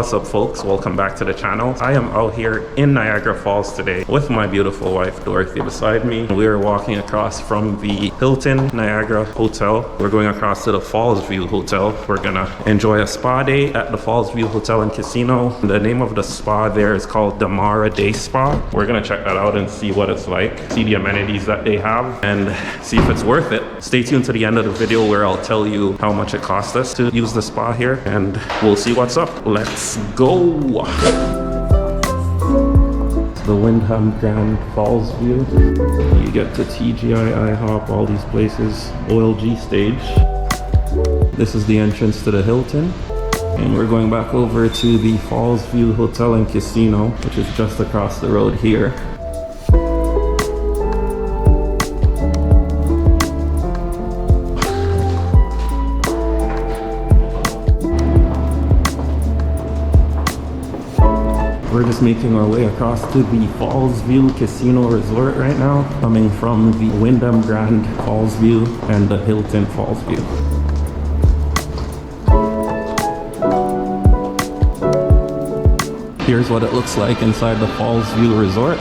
What's up, folks? Welcome back to the channel. I am out here in Niagara Falls today with my beautiful wife Dorothy beside me. We are walking across from the Hilton Niagara Hotel. We're going across to the Fallsview Hotel. We're gonna enjoy a spa day at the Fallsview Hotel and Casino. The name of the spa there is called Damara Day Spa. We're gonna check that out and see what it's like, see the amenities that they have, and see if it's worth it. Stay tuned to the end of the video where I'll tell you how much it cost us to use the spa here, and we'll see what's up. Let's go. The Wyndham Grand Fallsview. You get to TGI, IHOP, all these places. OLG stage. This is the entrance to the Hilton. And we're going back over to the Fallsview Hotel and Casino, which is just across the road here. We're just making our way across to the Fallsview Casino Resort right now, coming from the Wyndham Grand Fallsview and the Hilton Fallsview. Here's what it looks like inside the Fallsview Resort.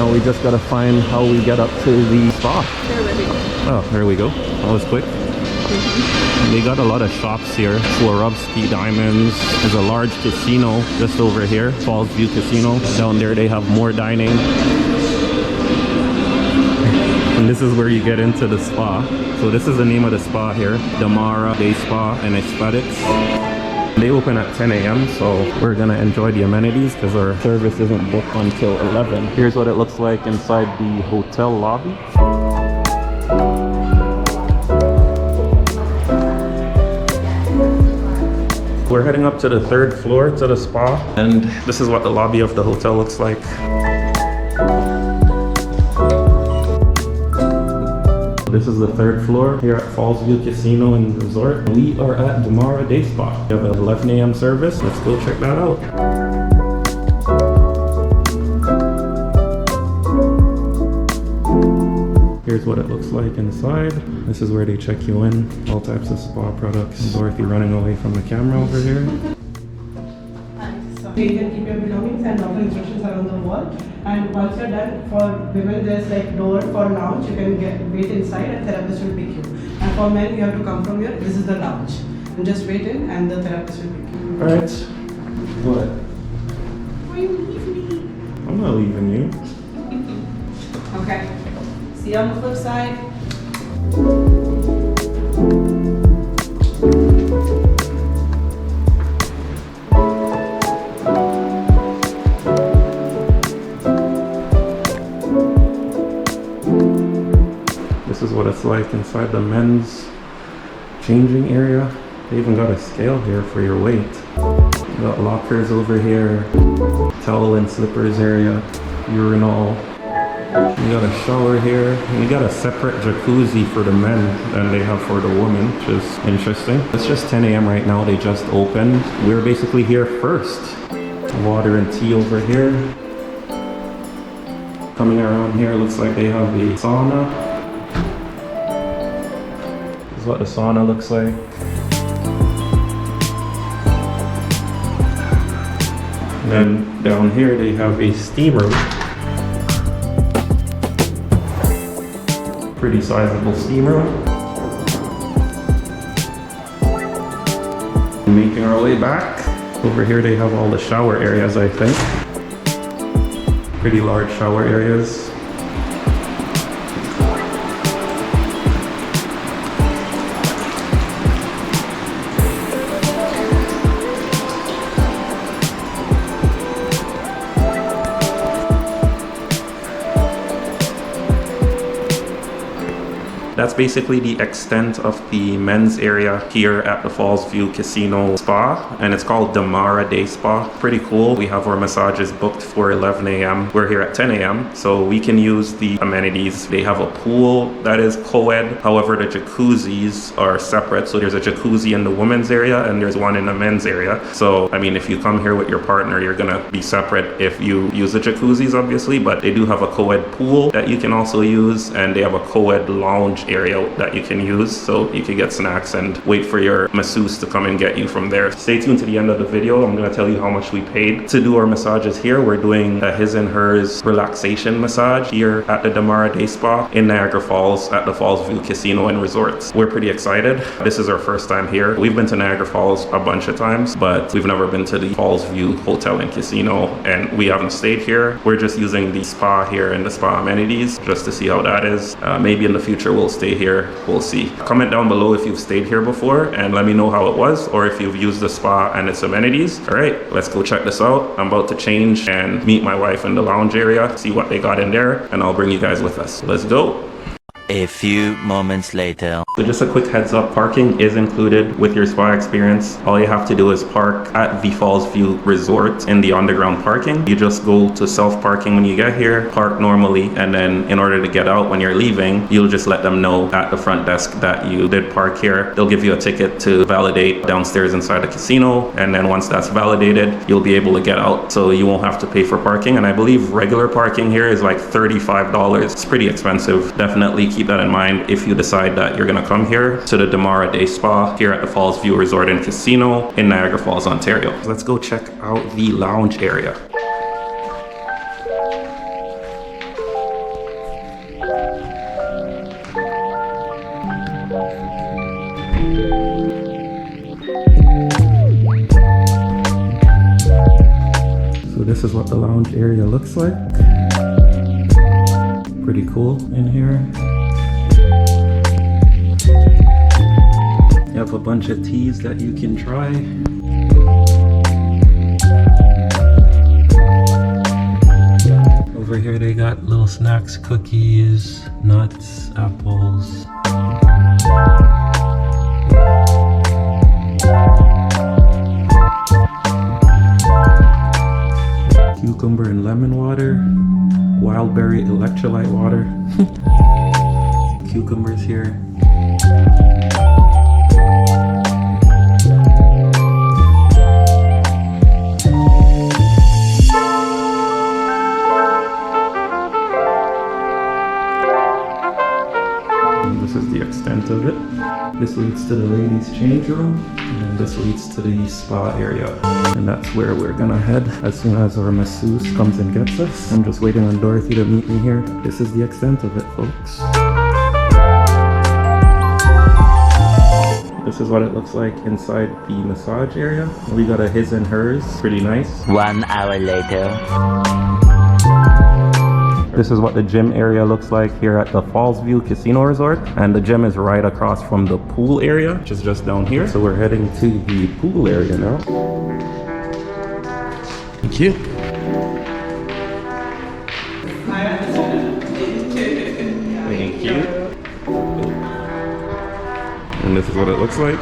We just gotta find how we get up to the spa. Oh, there we go. That was quick. They got a lot of shops here. Swarovski diamonds. There's a large casino just over here, Fallsview Casino. Down there they have more dining. And this is where you get into the spa. So this is the name of the spa here, Damara Day Spa and Aesthetics. They open at 10 a.m. so we're gonna enjoy the amenities because our service isn't booked until 11. Here's what it looks like inside the hotel lobby. We're heading up to the 3rd floor to the spa, and this is what the lobby of the hotel looks like. This is the 3rd floor here at Fallsview Casino and Resort. We are at Damara Day Spa. We have an 11 a.m. service. Let's go check that out. Here's what it looks like inside. This is where they check you in. All types of spa products. Dorothy running away from the camera over here. You can keep your belongings and locker instructions are on the wall. And once you're done, for women there's like door for lounge. You can wait inside and therapist will pick you. And for men you have to come from here. This is the lounge. And just wait in and the therapist will pick you. Alright. What? Why you leave me? I'm not leaving you. Okay. See you on the flip side. This is what it's like inside the men's changing area. They even got a scale here for your weight. You got lockers over here, towel and slippers area, urinal. You got a shower here. And you got a separate jacuzzi for the men than they have for the women, which is interesting. It's just 10 a.m. right now. They just opened. We're basically here first. Water and tea over here. Coming around here, looks like they have the sauna. This is what the sauna looks like. And then down here they have a steam room. Pretty sizable steam room. Making our way back. Over here they have all the shower areas, I think. Pretty large shower areas. That's basically the extent of the men's area here at the Fallsview Casino Spa, and it's called Damara Day Spa. Pretty cool. We have our massages booked for 11 a.m. We're here at 10 a.m. so we can use the amenities. They have a pool that is co-ed. However, the jacuzzis are separate. So there's a jacuzzi in the women's area and there's one in the men's area. So, I mean, if you come here with your partner, you're gonna be separate if you use the jacuzzis, obviously, but they do have a co-ed pool that you can also use, and they have a co-ed lounge area that you can use, so you can get snacks and wait for your masseuse to come and get you from there. Stay tuned to the end of the video. I'm gonna tell you how much we paid to do our massages here. We're doing a his and hers relaxation massage here at the Damara Day Spa in Niagara Falls at the Fallsview Casino and Resorts. We're pretty excited. This is our first time here. We've been to Niagara Falls a bunch of times, but we've never been to the Fallsview Hotel and Casino, and we haven't stayed here. We're just using the spa here and the spa amenities just to see how that is. Maybe in the future we'll stay here. We'll see. Comment down below if you've stayed here before and let me know how it was, or if you've used the spa and its amenities. All right, let's go check this out. I'm about to change and meet my wife in the lounge area, see what they got in there, and I'll bring you guys with us. Let's go. A few moments later. So just a quick heads up, parking is included with your spa experience. All you have to do is park at the Fallsview Resort in the underground parking. You just go to self-parking when you get here, park normally, and then in order to get out when you're leaving, you'll just let them know at the front desk that you did park here. They'll give you a ticket to validate downstairs inside the casino, and then once that's validated, you'll be able to get out. So you won't have to pay for parking, and I believe regular parking here is like $35. It's pretty expensive. Definitely keep that in mind if you decide that you're going to come here to the Damara Day Spa here at the Fallsview Resort and Casino in Niagara Falls, Ontario. Let's go check out the lounge area. So this is what the lounge area looks like. Pretty cool in here. You have a bunch of teas that you can try. Over here they got little snacks, cookies, nuts, apples. Cucumber and lemon water. Wild berry electrolyte water. Cucumbers here. This is the extent of it. This leads to the ladies' change room, and this leads to the spa area. And that's where we're gonna head as soon as our masseuse comes and gets us. I'm just waiting on Dorothy to meet me here. This is the extent of it, folks. This is what it looks like inside the massage area. We got a his and hers, pretty nice. 1 hour later. This is what the gym area looks like here at the Fallsview Casino Resort. And the gym is right across from the pool area, which is just down here. So we're heading to the pool area now. Thank you. Thank you. And this is what it looks like.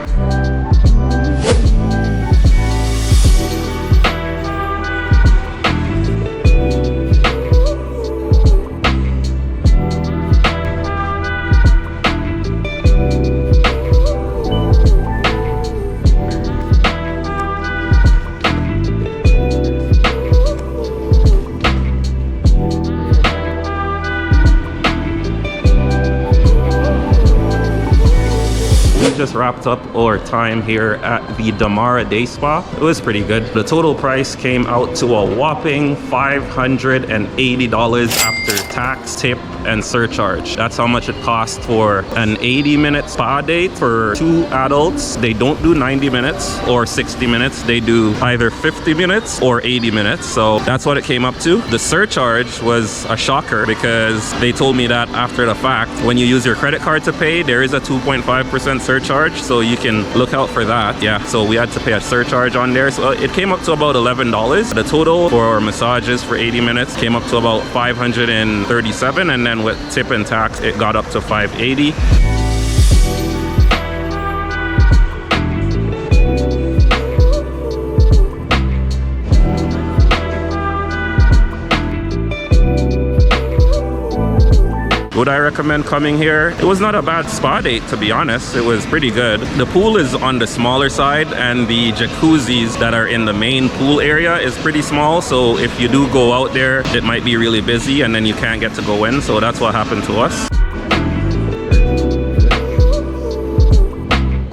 Just wrapped up our time here at the Damara Day Spa. It was pretty good. The total price came out to a whopping $580 after tax, tip, and surcharge. That's how much it cost for an 80-minute spa date for 2 adults. They don't do 90 minutes or 60 minutes. They do either 50 minutes or 80 minutes. So that's what it came up to. The surcharge was a shocker because they told me that after the fact, when you use your credit card to pay, there is a 2.5% surcharge. So you can look out for that. Yeah, so we had to pay a surcharge on there. So it came up to about $11. The total for our massages for 80 minutes came up to about $537, and then with tip and tax, it got up to $580. Would I recommend coming here? It was not a bad spa date, to be honest. It was pretty good. The pool is on the smaller side, and the jacuzzis that are in the main pool area is pretty small. So if you do go out there, it might be really busy and then you can't get to go in. So that's what happened to us.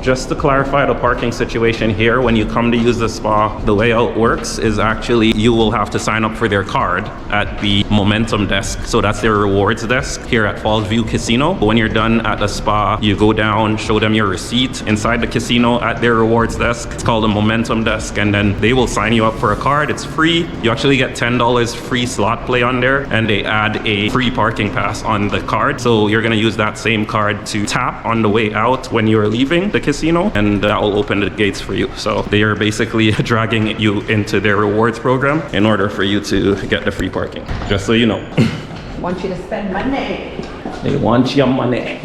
Just to clarify the parking situation here, when you come to use the spa, the way how it works is actually you will have to sign up for their card at the Momentum desk. So that's their rewards desk here at Fallsview Casino. When you're done at the spa, you go down, show them your receipt inside the casino at their rewards desk. It's called a Momentum desk, and then they will sign you up for a card. It's free. You actually get $10 free slot play on there, and they add a free parking pass on the card. So you're gonna use that same card to tap on the way out when you're leaving the casino, and that will open the gates for you. So they are basically dragging you into their rewards program in order for you to get the free parking. Just so you know. Want you to spend money. They want your money.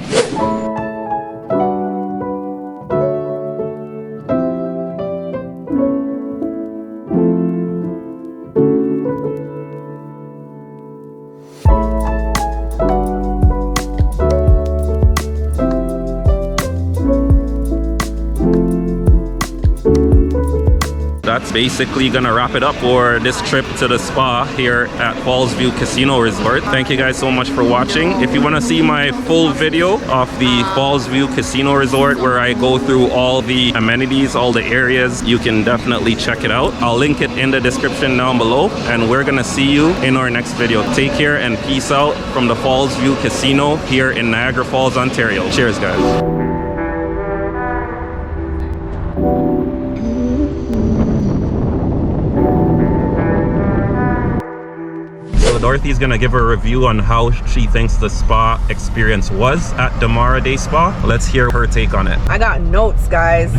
That's basically gonna wrap it up for this trip to the spa here at Fallsview Casino Resort. Thank you guys so much for watching. If you want to see my full video of the Fallsview Casino Resort where I go through all the amenities, all the areas, you can definitely check it out. I'll link it in the description down below, and we're gonna see you in our next video. Take care and peace out from the Fallsview Casino here in Niagara Falls, Ontario. Cheers, guys. Dorothy's gonna give a review on how she thinks the spa experience was at Damara Day Spa. Let's hear her take on it. I got notes, guys.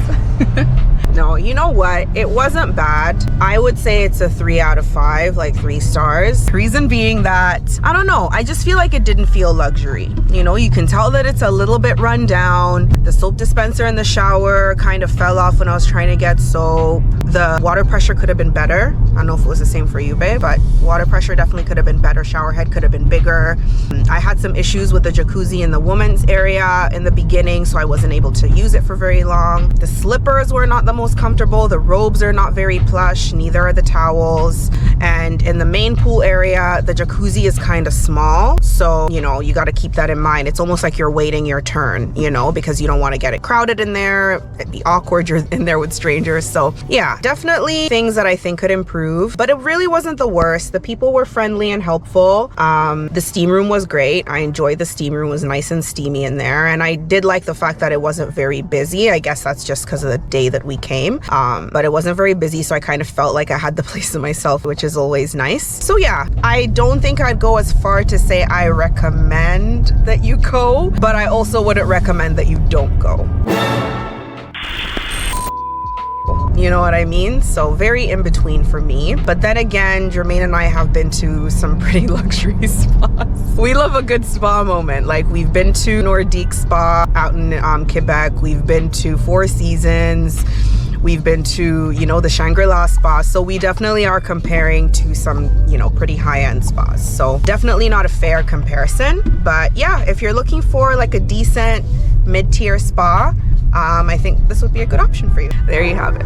No, you know what? It wasn't bad. I would say it's a 3 out of 5, like 3 stars. Reason being that, I don't know, I just feel like it didn't feel luxury. You know, you can tell that it's a little bit run down. The soap dispenser in the shower kind of fell off when I was trying to get soap. The water pressure could have been better. I don't know if it was the same for you, babe, but water pressure definitely could have been better. Shower head could have been bigger. I had some issues with the jacuzzi in the women's area in the beginning, so I wasn't able to use it for very long. The slippers were not the most comfortable. The robes are not very plush, neither are the towels. And in the main pool area, the jacuzzi is kind of small, so you know, you got to keep that in mind. It's almost like you're waiting your turn, you know, because you don't want to get it crowded in there. It'd be awkward, you're in there with strangers. So yeah, definitely things that I think could improve, but it really wasn't the worst. The people were friendly and helpful. The steam room was great. I enjoyed the steam room. It was nice and steamy in there, and I did like the fact that it wasn't very busy. I guess that's just because of the day that we came, but it wasn't very busy, so I kind of felt like I had the place to myself, which is always nice. So yeah, I don't think I'd go as far to say I recommend that you go, but I also wouldn't recommend that you don't go. You know what I mean? So very in between for me. But then again, Jermaine and I have been to some pretty luxury spas. We love a good spa moment. Like, we've been to Nordique Spa out in Quebec. We've been to Four Seasons. We've been to, you know, the Shangri-La spa. So we definitely are comparing to some, you know, pretty high-end spas. So definitely not a fair comparison. But yeah, if you're looking for like a decent mid-tier spa, I think this would be a good option for you. There you have it.